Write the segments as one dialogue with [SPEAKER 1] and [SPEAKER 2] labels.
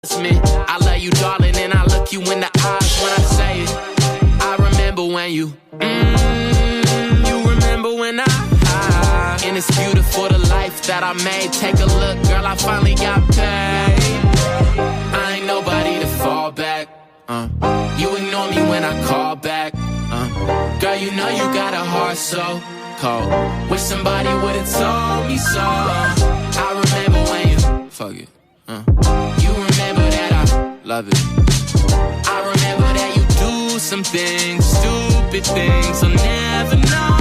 [SPEAKER 1] Me. I love you, darling, and I look you in the eyes when I say it. I remember when you remember when and it's beautiful the life that I made. Take a look, girl, I finally got paid. I ain't nobody to fall back. You ignore me when I call back. Girl, you know you got a heart so cold. Wish somebody would've told me so. I remember when you fuck it. You remember that I love it. I remember that you do some things, stupid things I'll never know.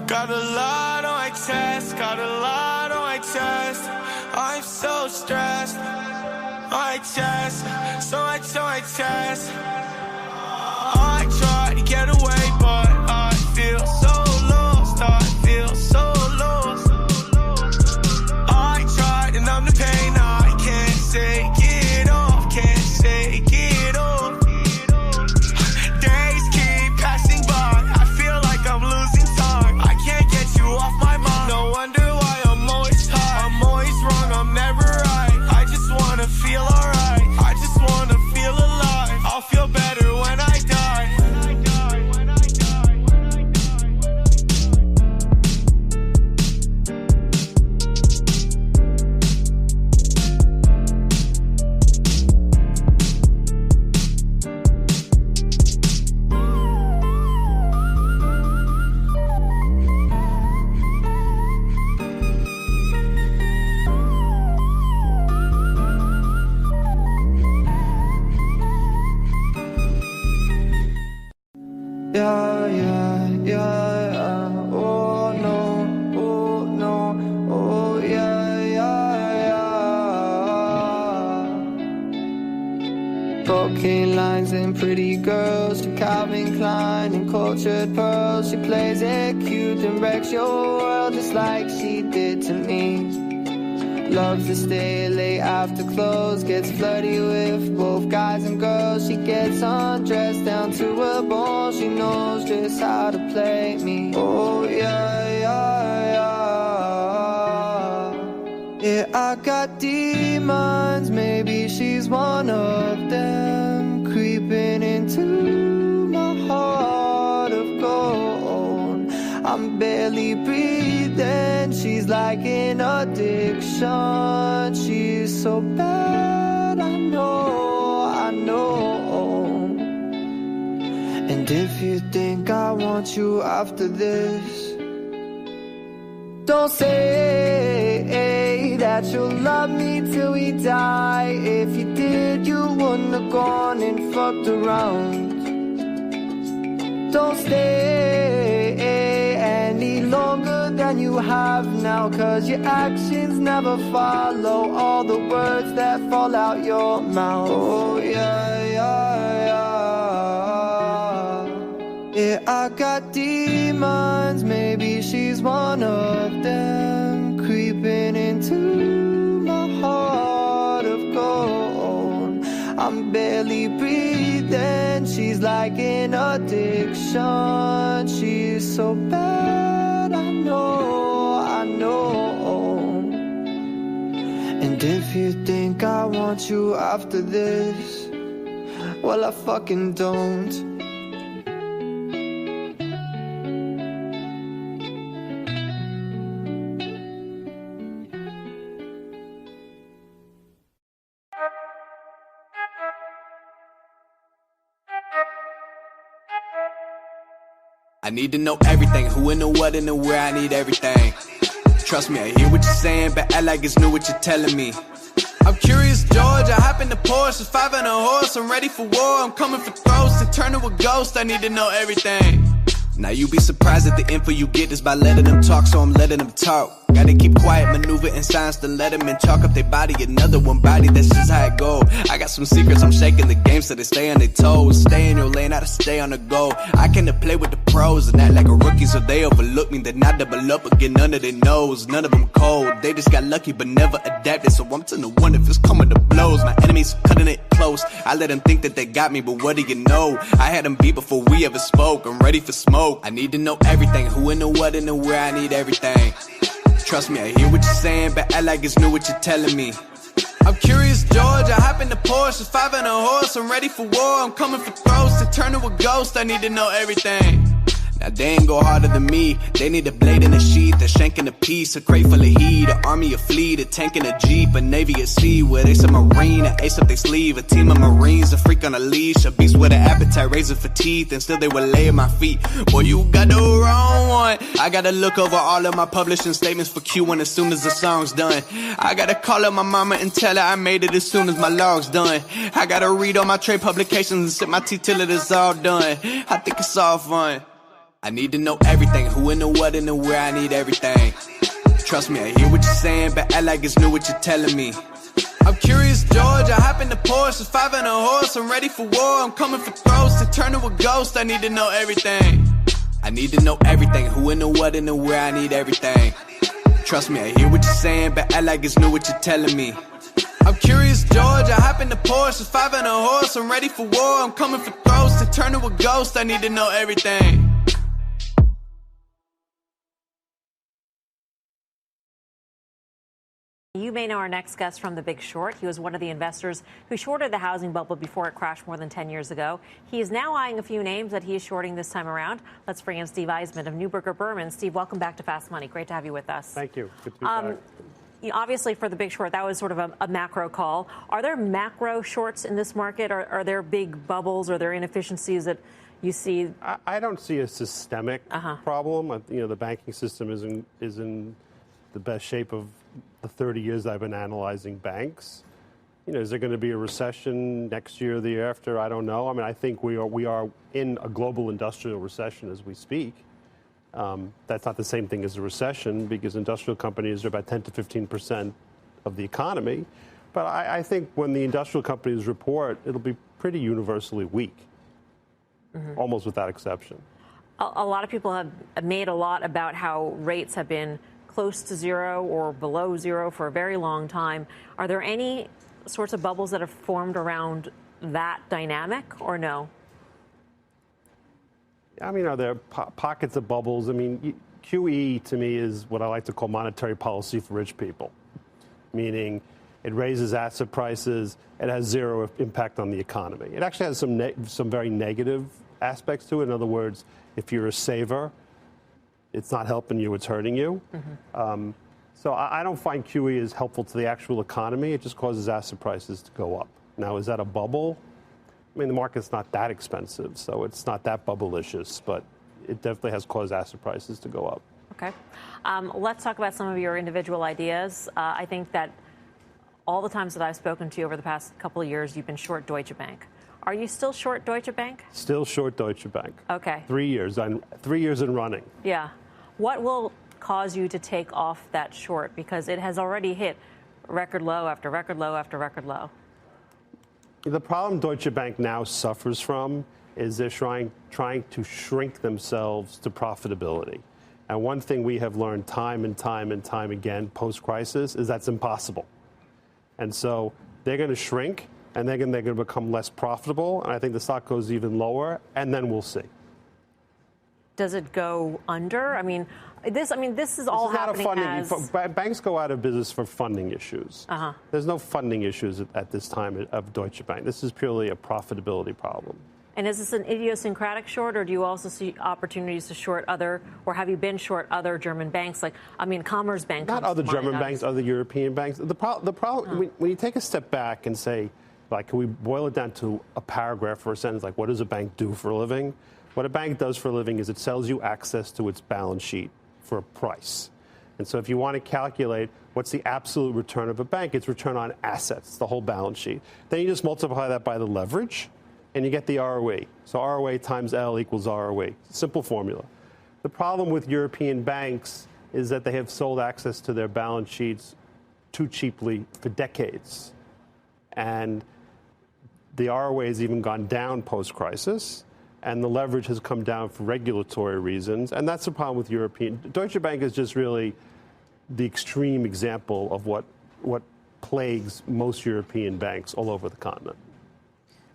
[SPEAKER 2] Got a lot on my chest, got a lot on my chest. I'm so stressed. My chest, so much on my chest. I try to get away, but I feel so lost. I feel so lost. I try to numb the pain, I can't shake it off, can't shake it off. Days keep passing by, I feel like I'm losing time. I can't get you off my mind. No wonder why I'm always high. I'm always wrong, I'm never right. I just wanna feel alright. I just wanna feel alive. I'll feel better when I die.
[SPEAKER 3] Yeah, yeah, yeah, oh no, oh yeah, yeah, yeah. Cocaine lines and pretty girls, to Calvin Klein and cultured pearls. She plays it cute and wrecks your world just like she did to me. Loves to stay late after close, gets flirty with both guys and girls. She gets undressed down to her bones, she knows just how to play me. Oh yeah, yeah, yeah. Yeah, I got demons, maybe she's one of them, creeping into my heart of gold. I'm barely breathing, she's like an addiction. She's so bad, I know. And if you think I want you after this, don't say that you'll love me till we die. If you did, you wouldn't have gone and fucked around. Don't stay any longer than you have now, 'cause your actions never follow all the words that fall out your mouth. Oh yeah, yeah, yeah. Yeah, I got demons, maybe she's one of them, creeping into my heart of gold. I'm barely breathing, she's like an addiction. She's so bad, I know, I know. And if you think I want you after this, well, I fucking don't.
[SPEAKER 1] I need to know everything, who and the what and the where, I need everything. Trust me, I hear what you're saying, but act like it's new what you're telling me. I'm curious, George, I hop in the Porsche, 5 and a horse, I'm ready for war, I'm coming for throats, to turn to a ghost, I need to know everything. Now you be surprised at the info you get is by letting them talk, so I'm letting them talk. Gotta keep quiet, maneuver in silence to let them in, chalk up their body, another one body, that's just how it go. I got some secrets, I'm shaking the game so they stay on their toes. Stay in your lane, I to stay on the go. I can play with the pros and act like a rookie, so they overlook me, then I double up again under their nose. None of them cold, they just got lucky but never adapted, so I'm to the one if it's coming to blows. My enemies cutting it close, I let them think that they got me, but what do you know? I had them beat before we ever spoke, I'm ready for smoke. I need to know everything, who and the what and the where, I need everything. Trust me, I hear what you're saying, but act like it's new what you're telling me. I'm curious, George, I hop in the Porsche, 5 and a horse, I'm ready for war, I'm coming for throats, to turn to a ghost, I need to know everything. Now they ain't go harder than me, they need a blade in a sheath, a shank in a piece, a crate full of heat, an army, a fleet, a tank and a jeep, a navy at sea, with ace a marine, an ace up their sleeve, a team of marines, a freak on a leash, a beast with an appetite, razor for teeth, and still they would lay at my feet. Boy, you got the wrong one. I gotta look over all of my publishing statements for Q1 as soon as the song's done. I gotta call up my mama and tell her I made it as soon as my log's done. I gotta read all my trade publications and sip my tea till it is all done. I think it's all fun. I need to know everything, who and the what and the where, I need everything. Trust me, I hear what you're saying, but act like it's new what you're telling me. I'm curious, George, I hop in the Porsche, 5 and a horse, I'm ready for war, I'm coming for throats, to turn to a ghost, I need to know everything. I need to know everything, who and the what and the where, I need everything. Trust me, I hear what you're saying, but act like it's new what you're telling me. I'm curious, George, I hop in the Porsche, 5 and a horse, I'm ready for war, I'm coming for throats, to turn to a ghost, I need to know everything.
[SPEAKER 4] You may know our next guest from The Big Short. He was one of the investors who shorted the housing bubble before it crashed more than 10 years ago. He is now eyeing a few names that he is shorting this time around. Let's bring in Steve Eisman of Neuberger Berman. Steve, welcome back to Fast Money. Great to have you with us.
[SPEAKER 5] Thank you. Good to be back.
[SPEAKER 4] Obviously, for The Big Short, that was sort of a macro call. Are there macro shorts in this market? Are there big bubbles? Are there inefficiencies that you see?
[SPEAKER 5] I don't see a systemic problem. The banking system is in the best shape of the 30 years I've been analyzing banks. Is there going to be a recession next year or the year after? I don't know. I mean, I think we are in a global industrial recession as we speak. That's not the same thing as a recession because industrial companies are about 10 to 15% of the economy. But I think when the industrial companies report, it'll be pretty universally weak, almost without exception.
[SPEAKER 4] A lot of people have made a lot about how rates have been close to zero or below zero for a very long time. Are there any sorts of bubbles that have formed around that dynamic or no?
[SPEAKER 5] I mean, are there pockets of bubbles? I mean, QE to me is what I like to call monetary policy for rich people, meaning it raises asset prices. It has zero impact on the economy. It actually has some very negative aspects to it. In other words, if you're a saver, it's not helping you, it's hurting you. So I don't find QE as helpful to the actual economy. It just causes asset prices to go up. Now, is that a bubble? I mean, the market's not that expensive, so it's not that bubblicious, but it definitely has caused asset prices to go up.
[SPEAKER 4] Okay. Let's talk about some of your individual ideas. I think that all the times that I've spoken to you over the past couple of years, you've been short Deutsche Bank. Are you still short Deutsche Bank?
[SPEAKER 5] Still short Deutsche Bank.
[SPEAKER 4] Okay.
[SPEAKER 5] 3 years, 3 years in running.
[SPEAKER 4] Yeah. What will cause you to take off that short? Because it has already hit record low after record low after record low.
[SPEAKER 5] The problem Deutsche Bank now suffers from is they're trying to shrink themselves to profitability. And one thing we have learned time and time and time again post-crisis is that's impossible. And so they're going to shrink, and they're going to become less profitable, and I think the stock goes even lower, and then we'll see.
[SPEAKER 4] Does it go under? I mean, this is all happening as...
[SPEAKER 5] Banks go out of business for funding issues. There's no funding issues at this time of Deutsche Bank. This is purely a profitability problem.
[SPEAKER 4] And is this an idiosyncratic short, or do you also see opportunities to short other, or have you been short other German banks? Like, I mean, Commerzbank.
[SPEAKER 5] Not other German banks, other European banks. The problem, when you take a step back and say, like, can we boil it down to a paragraph or a sentence, like, what does a bank do for a living? What a bank does for a living is it sells you access to its balance sheet for a price. And so if you want to calculate what's the absolute return of a bank, it's return on assets, the whole balance sheet. Then you just multiply that by the leverage, and you get the ROE. So ROA times L equals ROE. Simple formula. The problem with European banks is that they have sold access to their balance sheets too cheaply for decades. And the ROA has even gone down post-crisis, and the leverage has come down for regulatory reasons. And that's the problem with European. Deutsche Bank is just really the extreme example of what plagues most European banks all over the continent.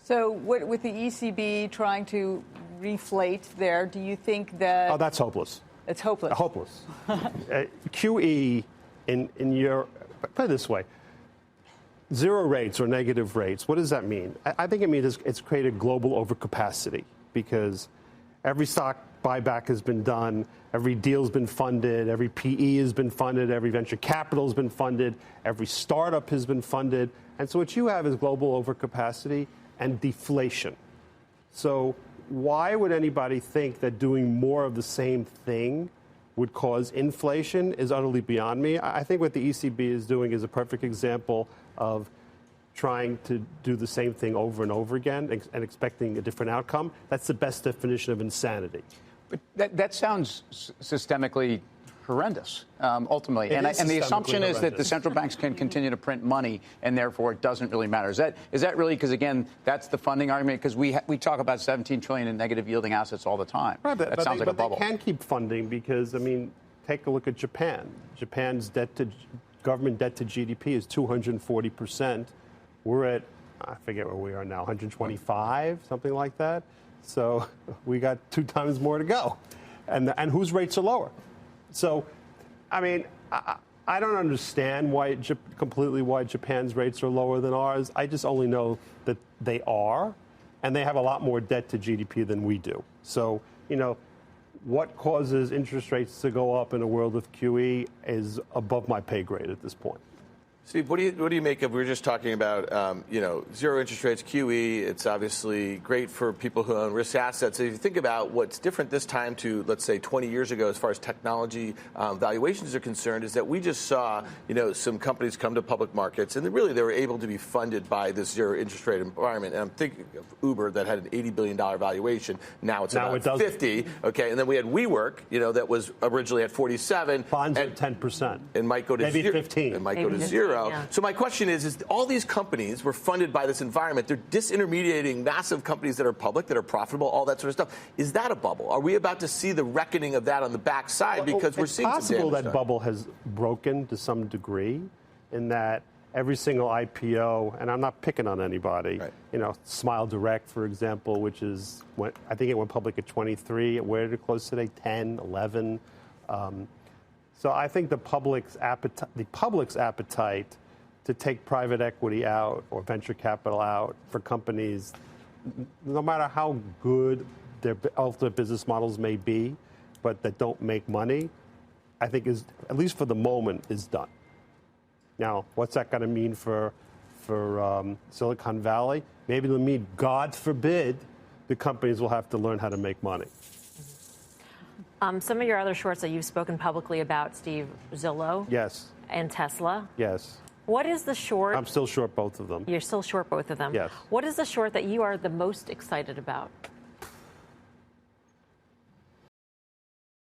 [SPEAKER 6] So with the ECB trying to reflate there, do you think that...
[SPEAKER 5] Oh, that's hopeless.
[SPEAKER 6] It's hopeless.
[SPEAKER 5] Hopeless. QE in Europe, put it this way, zero rates or negative rates, what does that mean? I think it means it's created global overcapacity because every stock buyback has been done, every deal's been funded, every PE has been funded, every venture capital has been funded, every startup has been funded. And so what you have is global overcapacity and deflation. So why would anybody think that doing more of the same thing would cause inflation is utterly beyond me. I think what the ECB is doing is a perfect example of trying to do the same thing over and over again and expecting a different outcome. That's the best definition of insanity.
[SPEAKER 7] But that sounds systemically horrendous, ultimately. And the assumption is that the central banks can continue to print money, and therefore it doesn't really matter. Is that really, because, again, that's the funding argument? Because we talk about $17 trillion in negative yielding assets all the time. Right, that sounds like a bubble.
[SPEAKER 5] They can keep funding because, I mean, take a look at Japan. Japan's government debt to GDP is 240%. We're at, I forget where we are now, 125, something like that. So we got 2 times more to go. And whose rates are lower? So, I mean, I don't understand why Japan's rates are lower than ours. I just only know that they are, and they have a lot more debt to GDP than we do. So, you know, what causes interest rates to go up in a world of QE is above my pay grade at this point.
[SPEAKER 8] Steve, what do you make of? We were just talking about, zero interest rates, QE. It's obviously great for people who own risk assets. If you think about what's different this time to, let's say, 20 years ago, as far as technology valuations are concerned, is that we just saw, some companies come to public markets, and they were able to be funded by this zero interest rate environment. And I'm thinking of Uber that had an $80 billion valuation. Now it's about 50. Okay, and then we had WeWork, that was originally at 47.
[SPEAKER 5] Bonds at 10%.
[SPEAKER 8] And might go to
[SPEAKER 5] maybe 15.
[SPEAKER 8] It might go to zero. Yeah. So my question is all these companies were funded by this environment. They're disintermediating massive companies that are public, that are profitable, all that sort of stuff. Is that a bubble? Are we about to see the reckoning of that on the backside? Because we're seeing some damage.
[SPEAKER 5] It's possible that bubble has broken to some degree in that every single IPO, and I'm not picking on anybody, right. Smile Direct, for example, which is, I think it went public at 23. Where did it close today? 10, 11. So I think the public's appetite to take private equity out or venture capital out for companies, no matter how good their ultimate business models may be, but that don't make money, I think is, at least for the moment, is done. Now, what's that going to mean for Silicon Valley? Maybe it'll mean, God forbid, the companies will have to learn how to make money.
[SPEAKER 4] Some of your other shorts that you've spoken publicly about, Steve, Zillow.
[SPEAKER 5] Yes.
[SPEAKER 4] And Tesla.
[SPEAKER 5] Yes.
[SPEAKER 4] What is the short?
[SPEAKER 5] I'm still short both of them.
[SPEAKER 4] You're still short both of them.
[SPEAKER 5] Yes.
[SPEAKER 4] What is the short that you are the most excited about?